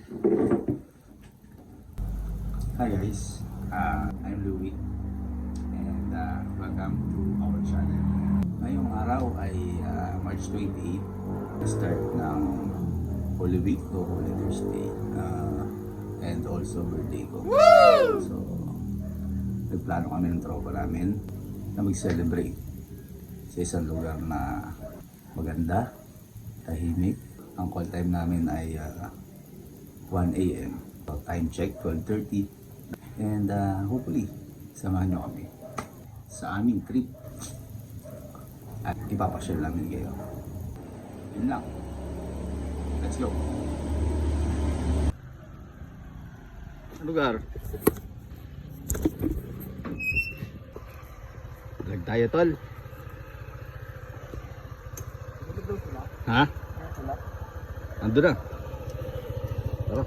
Hi guys, I'm Louie and welcome to our channel. Ngayong araw ay March 28, start ng Holy Week to Holy Thursday and also birthday ko. Woo! So, nagplano kami ng tropa namin na mag-celebrate sa isang lugar na maganda, tahimik. Ang call time namin ay 1 a.m. So, time check 12:30. And hopefully, samahan nyo kami sa aming trip at ipapasyal namin kayo. Yun lang. Let's go! Lugar? Lag tayo, tol. Ha? Ando na. Tara.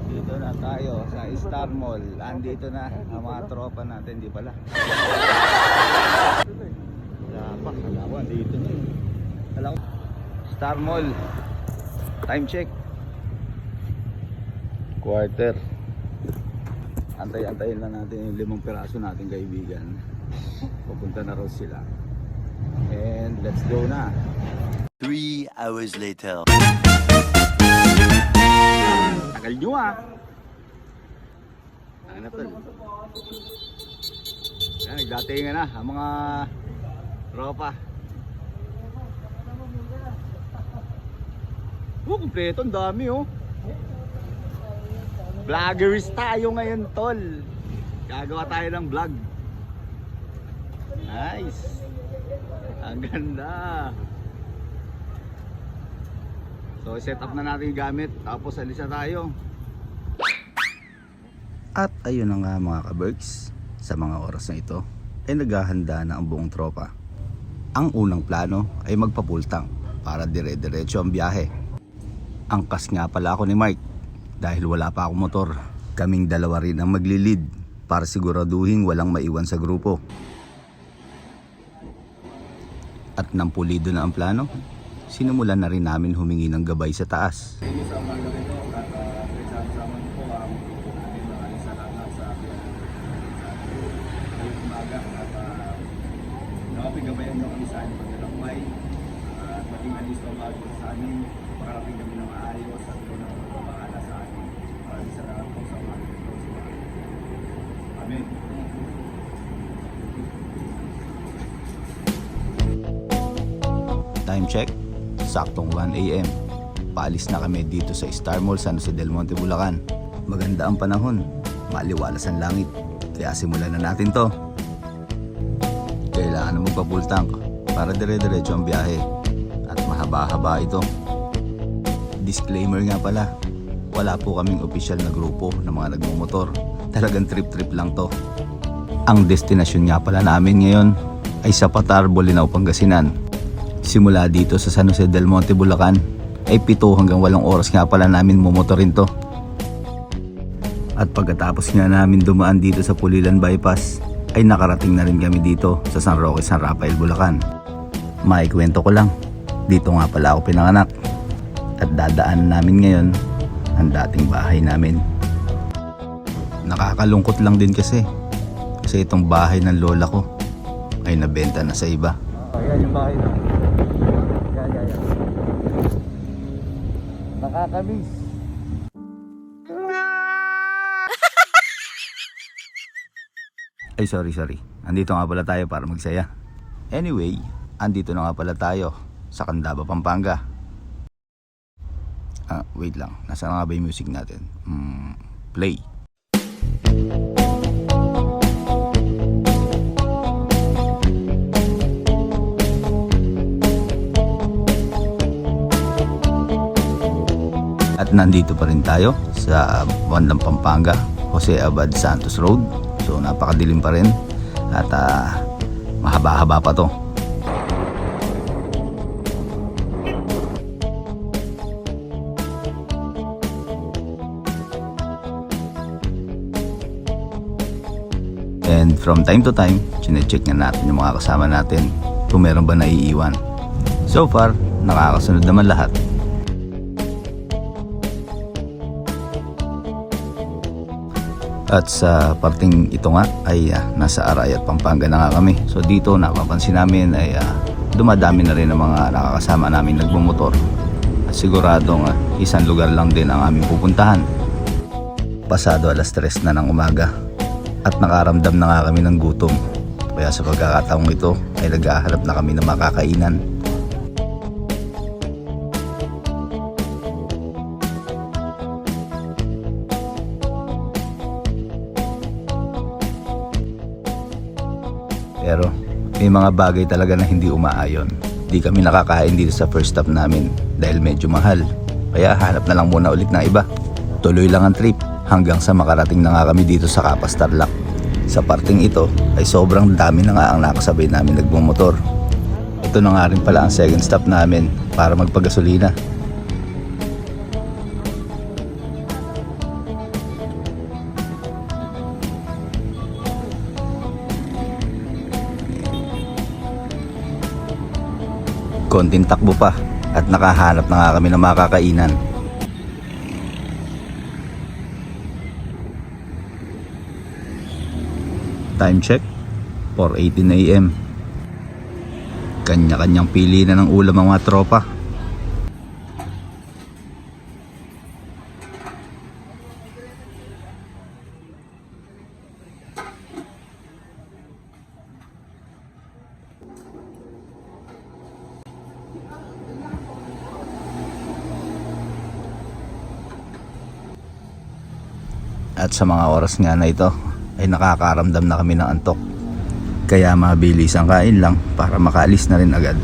Dito na tayo sa Star Mall. Andito na ang mga tropa natin, di pala. Wala pa, wala ko, andito na yun. Wala ko. Star Mall. Time check. Quarter. Antay-antayin lang natin yung 5 piraso nating kaibigan. Pupunta na raw sila. And let's go na. 3 hours later. Tagal nyo ah. Ano tol? Yan, nagdatingan na ang mga tropa. Kumpleto, ang dami oh. Vloggeries tayo ngayon, tol. Gagawa tayo ng vlog. Nice. Ang ganda. So, set up na natin yung gamit. Tapos, alis na tayo. At ayun na nga mga ka-Berks, sa mga oras na ito ay naghahanda na ang buong tropa. Ang unang plano ay magpapultang para dire-diretso ang biyahe. Angkas nga pala ako ni Mike dahil wala pa akong motor. Kaming dalawa rin ang maglilid para siguraduhin walang maiwan sa grupo. At nang pulido na ang plano, sinimulan na rin namin humingi ng gabay sa taas. Gabayan nyo kami sa aming paglalakbay at maging alis ang agos sa amin, makarating kami ng maayos at doon ang magpapahala sa amin. Maraming salamat po sa mga ito. Amen. Time check, saktong 1 a.m. Paalis na kami dito sa Star Mall San Jose del Monte, Bulacan. Maganda ang panahon, maliwalas ang langit, kaya simulan na natin to. Kailangan na magpa-full tank para dire-diretso ang biyahe at mahaba-haba ito. Disclaimer nga pala, wala po kaming opisyal na grupo ng mga nagmumotor. Talagang trip-trip lang to. Ang destinasyon nga pala namin ngayon ay sa Patar, Bolinao, Pangasinan. Simula dito sa San Jose del Monte, Bulacan ay 7 hanggang 8 oras nga pala namin mumotorin to. At pagkatapos nga namin dumaan dito sa Pulilan Bypass ay nakarating na rin kami dito sa San Roque, San Rafael, Bulacan. Maikwento ko lang, dito nga pala ako pinanganak at dadaanan namin ngayon ang dating bahay namin. Nakakalungkot lang din kasi itong bahay ng lola ko ay nabenta na sa iba. Ayan yung bahay na. Yan. Nakakamiss. Ay sorry. Andito nga pala tayo para magsaya. Anyway, andito na nga pala tayo sa Candaba, Pampanga. Wait lang. Nasaan nga ba yung music natin? Play. At nandito pa rin tayo sa bandang Pampanga, Jose Abad Santos Road. So napakadilim pa rin at mahaba-haba pa to. And from time to time, chinecheck nga natin yung mga kasama natin kung meron ba naiiwan. So far, nakakasunod naman lahat. At sa parting ito nga ay nasa Aray at Pampanga na nga kami. So dito napapansin namin ay dumadami na rin ang mga nakakasama namin nagmumotor. At siguradong isang lugar lang din ang aming pupuntahan. Pasado 3:00 na ng umaga at nakaramdam na nga kami ng gutom. Kaya sa pagkakataong ito ay naghahanap na kami ng makakainan. Pero may mga bagay talaga na hindi umaayon. Di kami nakakain dito sa first stop namin dahil medyo mahal. Kaya hanap na lang muna ulit ng iba. Tuloy lang ang trip hanggang sa makarating na nga kami dito sa Capas Tarlac. Sa parting ito ay sobrang dami na nga ang nakasabay namin nagmumotor. Ito na nga rin pala ang second stop namin para magpagasolina. Konting takbo pa at nakahanap na nga kami ng makakainan. Time check, 4:18 AM. Kanya-kanyang pili na ng ulam ang mga tropa. At sa mga oras nga na ito ay nakakaramdam na kami ng antok. Kaya mabilis ang kain lang para makaalis na rin agad.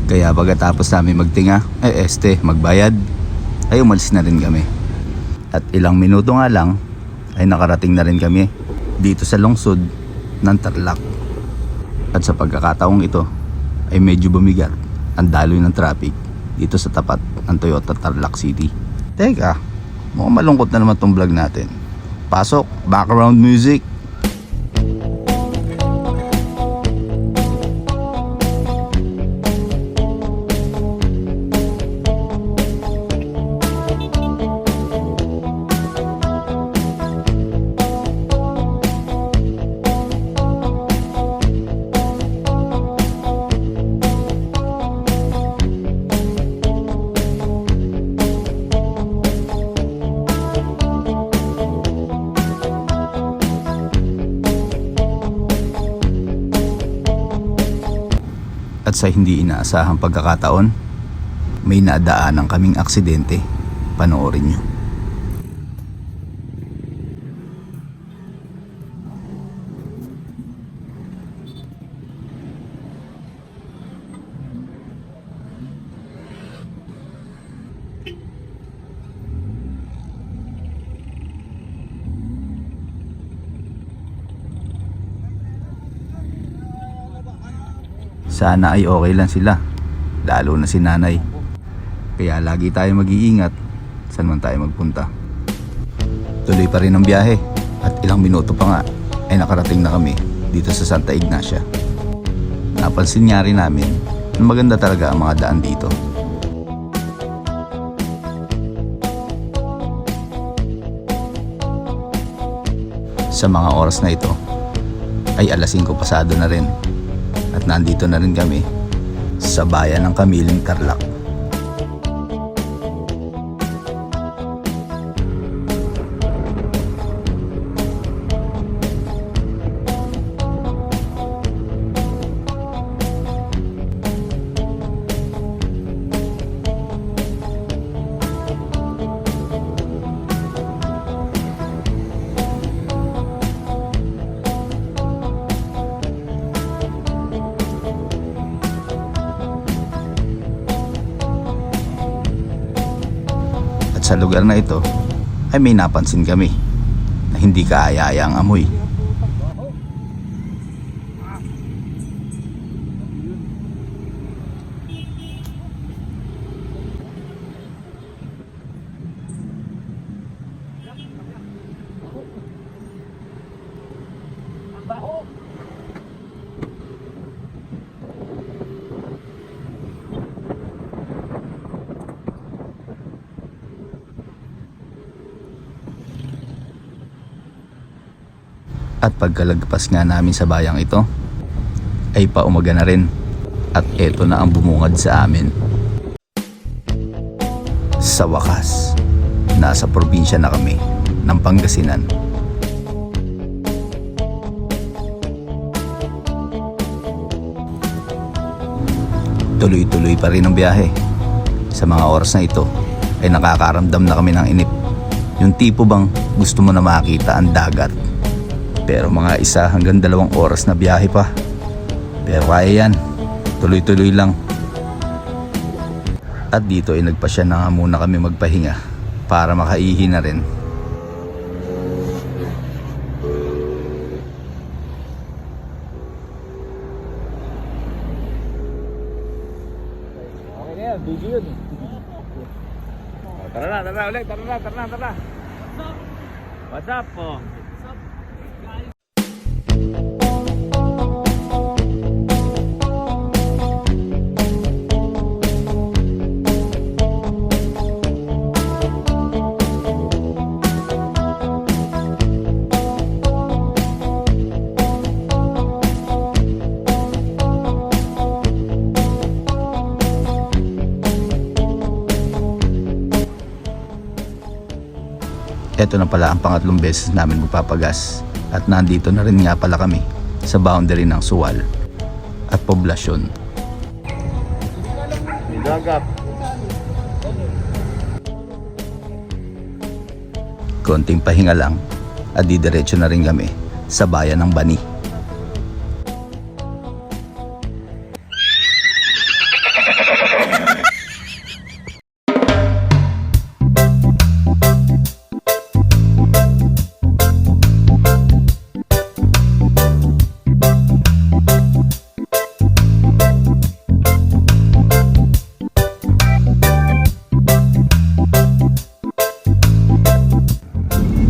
Kaya pagkatapos namin magtinga, magbayad, ay umalis na rin kami. At ilang minuto nga lang, ay nakarating na rin kami dito sa lungsod ng Tarlac. At sa pagkakataong ito, ay medyo bumigat ang daloy ng traffic dito sa tapat ng Toyota Tarlac City. Teka, mukhang malungkot na naman tong vlog natin. Pasok, background music. At sa hindi inaasahang pagkakataon, may nadaanan kaming aksidente. Panoorin nyo. Sana ay okay lang sila, lalo na si nanay. Kaya lagi tayo mag-iingat saan man tayo magpunta. Tuloy pa rin ang biyahe at ilang minuto pa nga ay nakarating na kami dito sa Santa Ignacia. Napansin nga rin namin na maganda talaga ang mga daan dito. Sa mga oras na ito ay alas 5 pasado na rin at nandito na rin kami sa bayan ng Kamiling, Tarlac. Sa lugar na ito ay may napansin kami na hindi kaaya-aya ang amoy. At pagkalagpas nga namin sa bayang ito ay paumaga na rin at eto na ang bumungad sa amin. Sa wakas, nasa probinsya na kami ng Pangasinan. Tuloy-tuloy pa rin ang biyahe. Sa mga oras na ito ay nakakaramdam na kami ng inip. Yung tipo bang gusto mo na makita ang dagat. Pero mga 1 hanggang 2 oras na biyahe pa. Pero kaya yan. Tuloy-tuloy lang. At dito ay nagpasya na nga muna kami magpahinga para makaihi na rin. Okay na yan, video yun. Tara na ulit, tara na. What's up po? Ito na pala ang pangatlong beses namin magpapagas at nandito na rin nga pala kami sa boundary ng Suwal at poblasyon. Konting pahinga lang at didiretso na rin kami sa bayan ng Bani.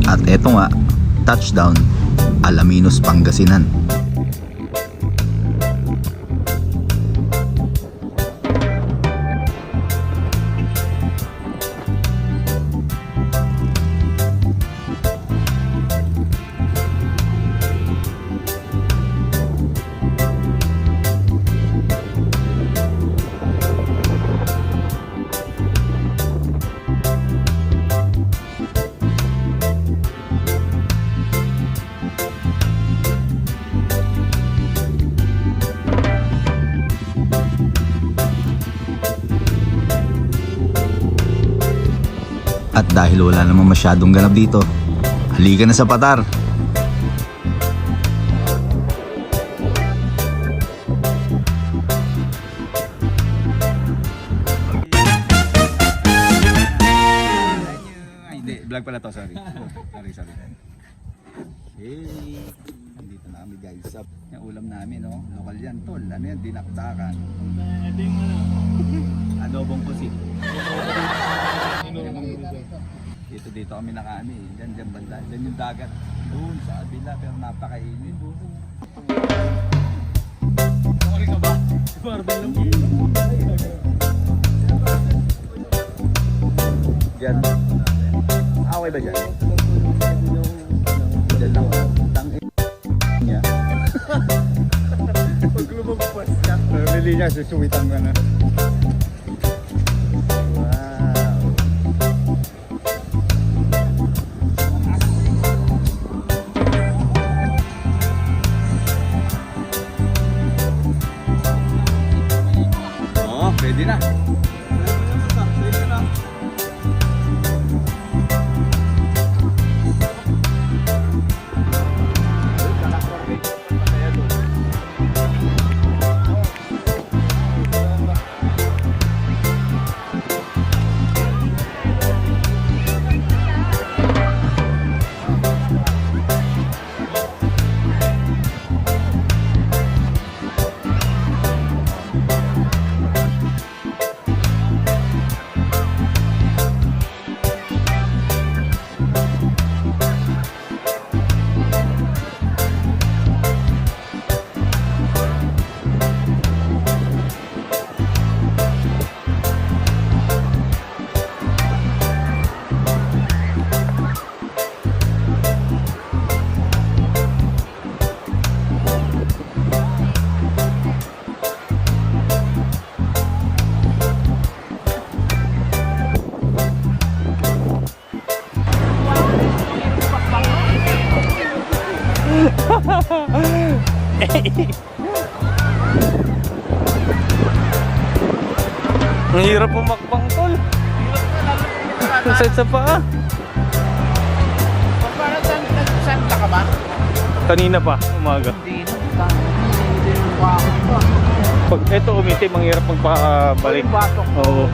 At eto nga, touchdown, Alaminos, Pangasinan. At dahil wala namang masyadong ganap dito, halika na sa Patar. Ay, hindi, vlog pala to, sorry. Sorry. Hey, nandito na kami guys. Yung ulam namin, no? Lokal yan, tol. Ano yan, dinakdakan. Adobong pusit. Dito kami nakaano eh. Diyan banda. Diyan yung dagat. Doon sa kabila pero napakainit. Okay ka ba? Barbell lang. Diyan. Okay ba dyan? Diyan lang. Dali niya, susuwitan ko na. Wow. Oo, pwede na. Ang hirap pumakbang tol. Sa sa paa. Paano saan ka ba? Kanina pa, umaga. Hindi na. Hindi yung bakit ko. Pag ito umitim, ang hirap magpabalik. Batok. Oo.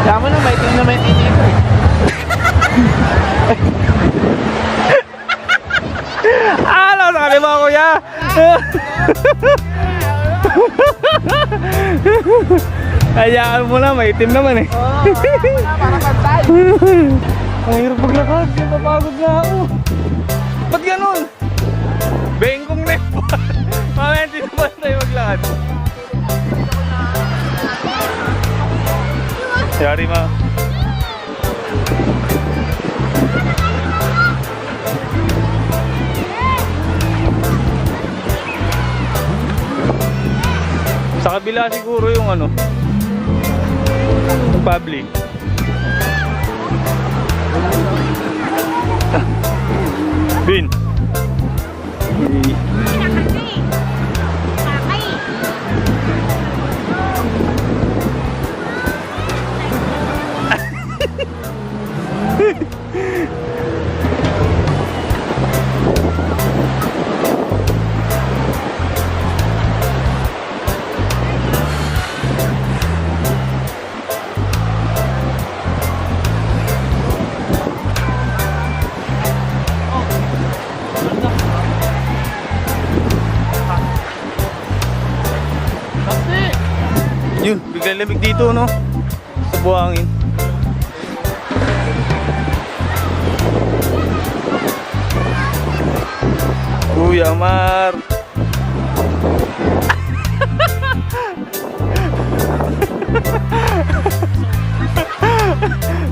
Dama na, may ting na may tinito eh. Ano, sabi mo kuya? Hayaan mo na, maitim naman eh. Para pantay. Ang hirap maglakad, napapagod na ako. Ba't ganun? Bengkong na yun. Mamaya hindi naman tayo maglakad. Yari ma. Sa kabila siguro yung ano, yung public. Bin. Yun, biglang lamig dito no. Sa buhangin. Kuya Mar.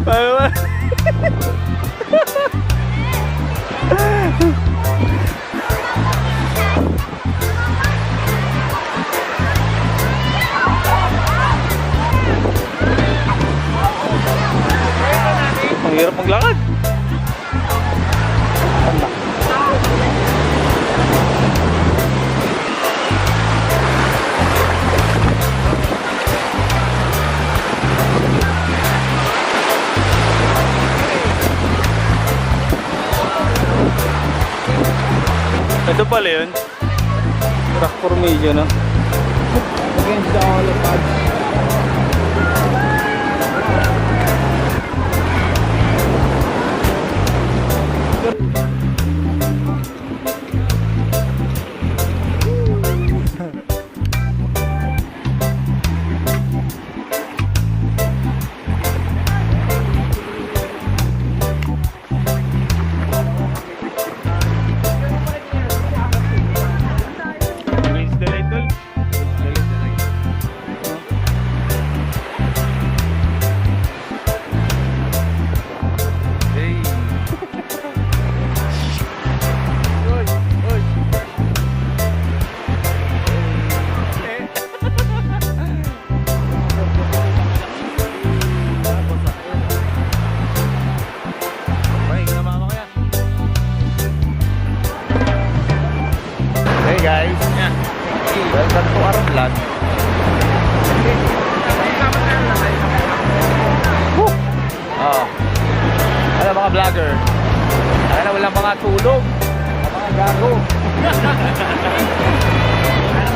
Paano? Ang hirap maglakad. Ito pala yun. Rock formation, no? Against the all of us. Against the light, tol. tanlad. Woo! Oh. Ano mga vlogger? Ano walang mga tulog. Mga gago.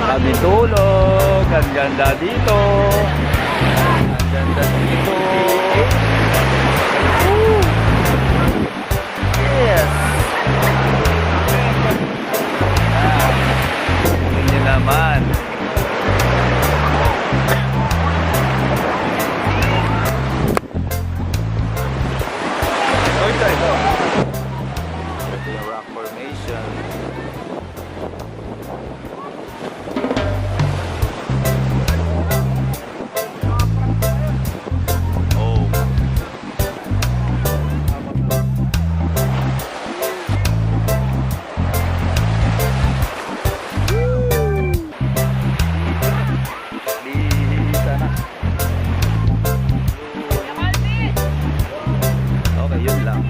Kami tulog. Ang ganda dito. Ang ganda dito. Woo! Yes. Hindi naman. Ito. Ito yung rock formation. Oh. Lisa na. Okay, yun lang.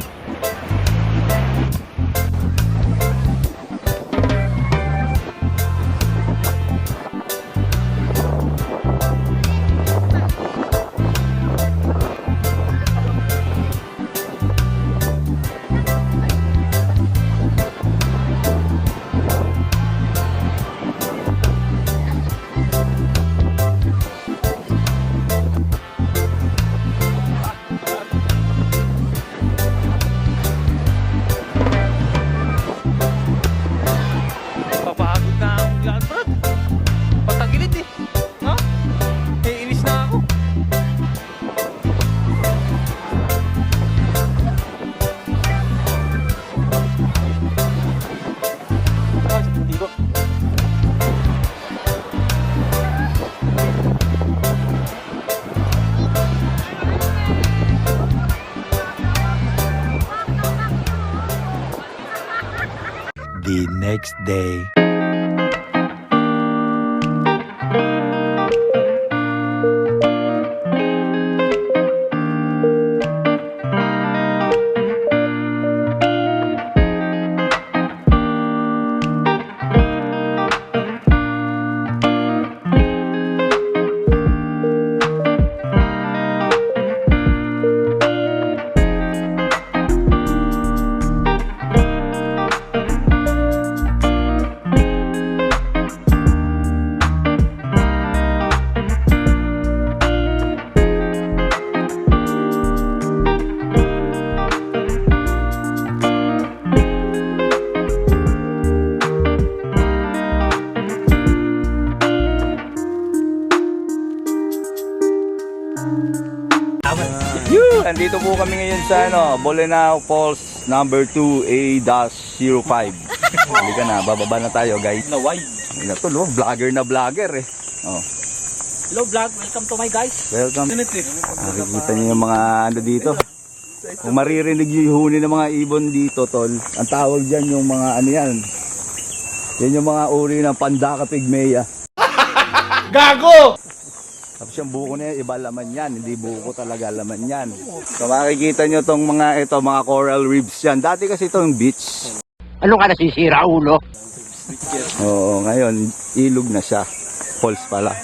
Papagod na ang vlog, bro. Patagilid eh. Ha? Iinis na ako. Dito. The next day. Andito po kami ngayon sa Bolinao Falls number 2A-05. Halika na, bababa na tayo guys. Na wide. Ito, vlogger na vlogger eh. Oh. Hello vlog, welcome to my guys. Welcome. Nakikita niyo yung mga dito. Kung maririnig yung huni ng mga ibon dito, tol. Ang tawag dyan yung mga yan. Yan yung mga uri ng Pandaka pygmea. Gago! Tapos yung buko na yan, iba laman yan. Hindi buko talaga laman yan. So makikita nyo tong mga coral reefs yan. Dati kasi itong beach. Ano ka nasisira, ulo? Oo, ngayon ilog na siya. Falls pala.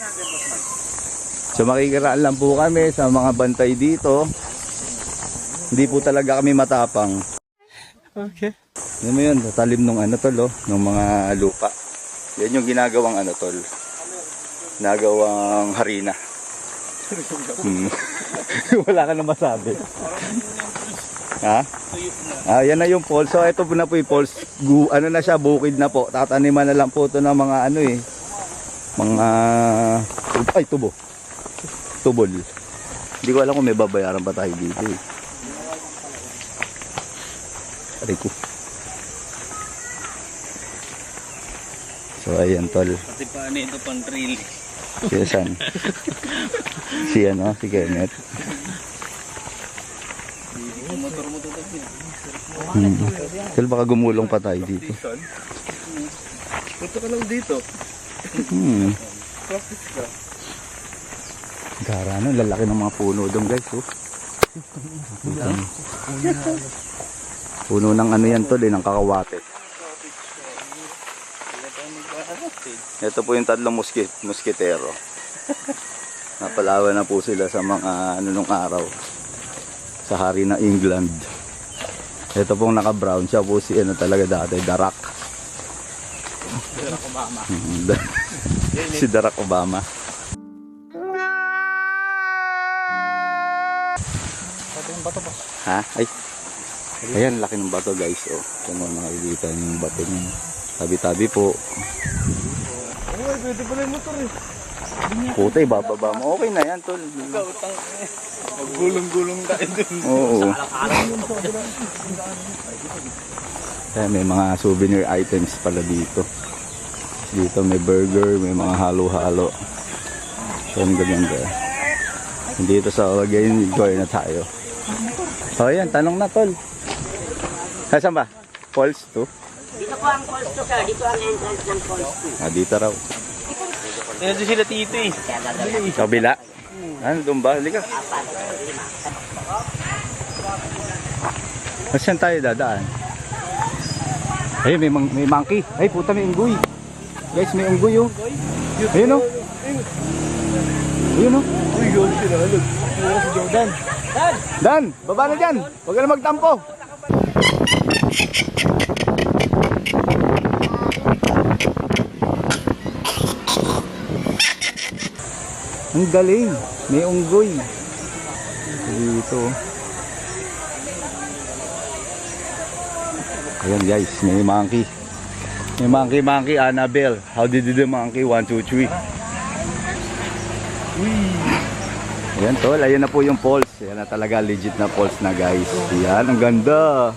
So makikiraan lang po kami sa mga bantay dito. Hindi po talaga kami matapang. Okay. Yan mo yun, sa talim ng tol, ng mga lupa. Yan yung ginagawang tol. Ginagawang harina. Wala ka na masabi. Ha? Yan na yung falls. So ito po na po yung falls. Na siya, bukid na po. Tataniman na lang po ito ng mga mga tubo. Tubol. Hindi ko alam kung may babayaran pa tayo dito eh. Aray ko. So ayan tol. Pati pa ito pang trail. Siya saan? Si si Kenneth. Motor mo to kasi. Tol, baka gumulong pa tayo dito. Punta ka lang dito. Practice ka. Gara lalaki ng mga puno doon guys. Oh. Puno ng yan tol, ng kakawate. Kaya tayo mag-aarap eh. Ito po yung tatlong musketero. Napalawan na po sila sa mga ano nung araw. Sa hari ng England. Ito pong naka-brown. Siya po si ano talaga dati, The Rock. Barack Obama. Si Barack Obama. Ha? Ay. Ayan, laki ng bato guys. Oh, kung mo nakikita yung bato niya. Tabi-tabi po. Uy, pwede pala yung motor eh. Puta, bababa mo. Okay na yan, tol. Ikaw, maggulong-gulong tayo dun. Oo. Ayan, may mga souvenir items pala dito. Dito may burger, may mga halo-halo. So, ang ganda. Dito sa Wagayan, enjoy na tayo. So, ayan, tanong na, tol. Saan ba? Falls 2? Dito po ang Falls 2, sir. Dito ang entrance ng Falls 2. Ah, dito raw. Tingnan doon sila tito eh. Sa kabila? Ano, doon ba? Halika. Saan tayo dadaan? Ayun, may monkey. Ay, puta, may unggoy. Guys, may unggoy, oh. Ayun, oh. Ayun, oh. Uy, yun sila. Look. Tingnan si Jordan. Dan, baba na dyan. Huwag ka na magtampo. Ang galing. May unggoy. Dito. Ayan guys, may monkey. May monkey, Annabelle. How did the monkey? 1, 2, 3. Ayan tol, ayan na po yung falls. Ayan na talaga, legit na falls na guys. Ayan, ang ganda.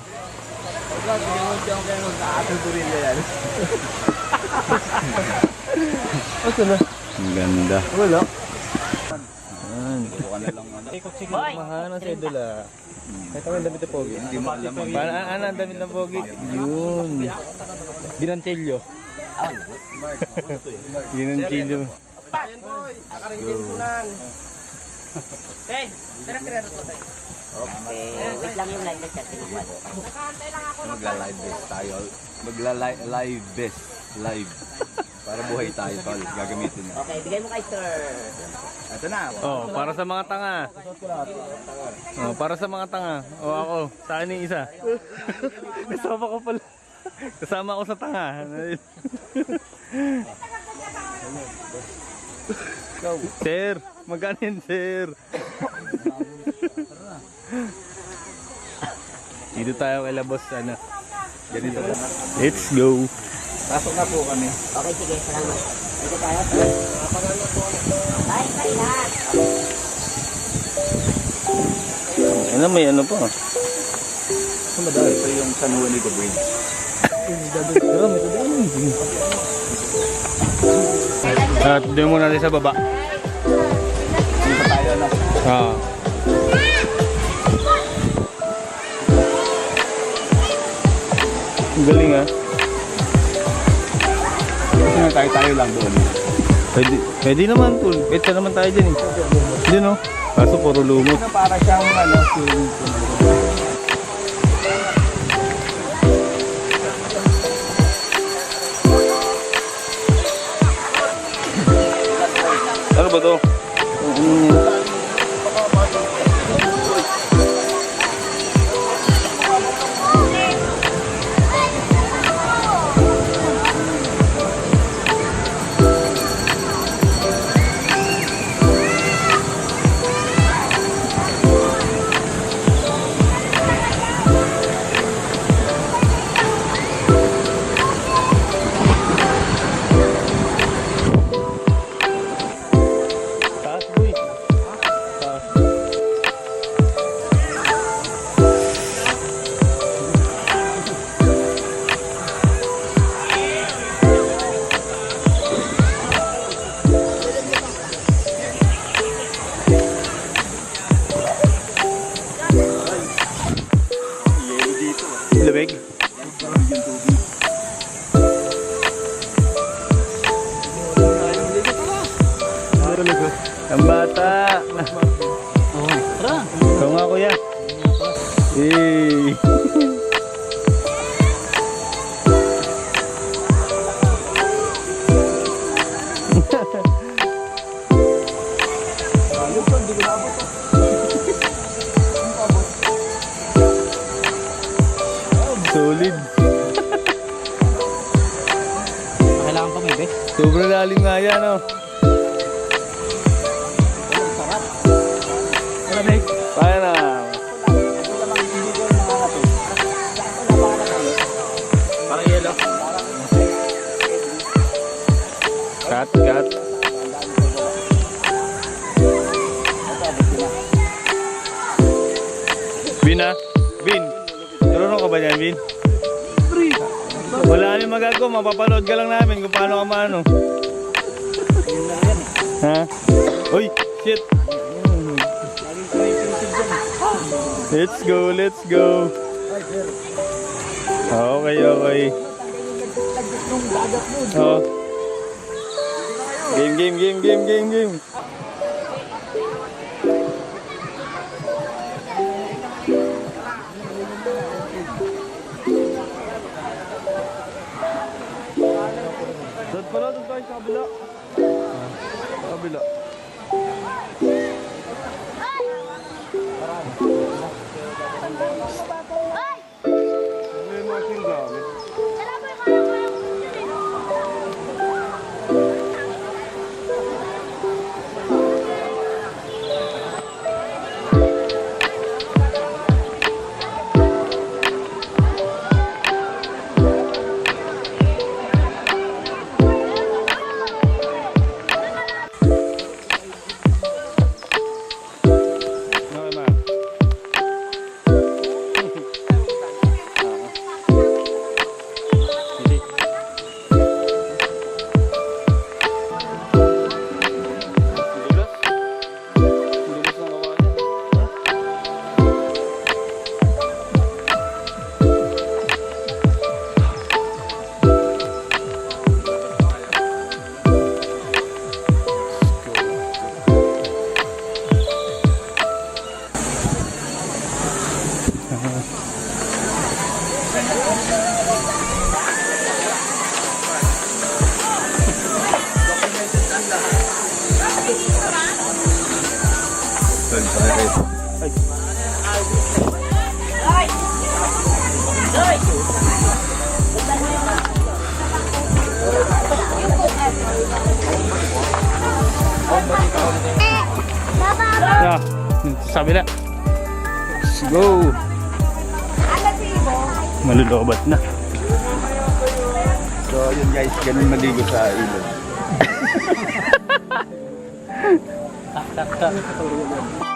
Ang ganda. Wala. Ayan. Mahana sa idol ah. Ito ang damit ng pogi. Ano ang damit ng pogi? Yun. Binantilyo. Binantilyo. Wait lang yung live na chat. Magla-live best tayo. Magla-live best. Live. Para buhay tayo tol. Gagamitin na. Okay, bigay mo kay sir. Ito na. Oh, para sa mga tanga. Oh, para sa mga tanga. Oh, ako, sa akin yung isa. Kasama ko pala. Kasama ako sa tanga. Sir, magkano yan, sir? Dito tayo kay Labos, ano. Ganito. Let's go. Pasok na po kami. Okay, sige, salamat. Dito tayo. Bye, bye lahat. Ano, may ano pa. Ito yung San Juanico Bridge. At doon muna natin sa baba. Dito tayo na. Ang galing ah. Kasi tayo lang doon. Pwede naman tol. Pwede naman tayo dyan eh. Dyan oh. Kaso puro lumot. Para siyang ano, swimming pool. Ano ba to? Taas boy. Taas. Lamig. Ang bata. Ikaw nga kuya. Eh. Solid. Kailangan pa may best. Sobrang lalim nga yan, oh. Kaya na. Parang yellow. Cut, cut. Bin ah. Bin. Marunong ka ba dyan, Bin? Wala kami magagawa. Mapapanood ka lang namin kung paano ka maano. Ha? Uy! Shit! Let's go, let's go. Okay, okay. Oh. Game. Doon pala, doon tayo sa kabila. Sa kabila. Ano yung mga singgamit? Yeah, sabi na. Let's go. Malulobat na. So yun guys, ganun maligo sa ilog. Tak.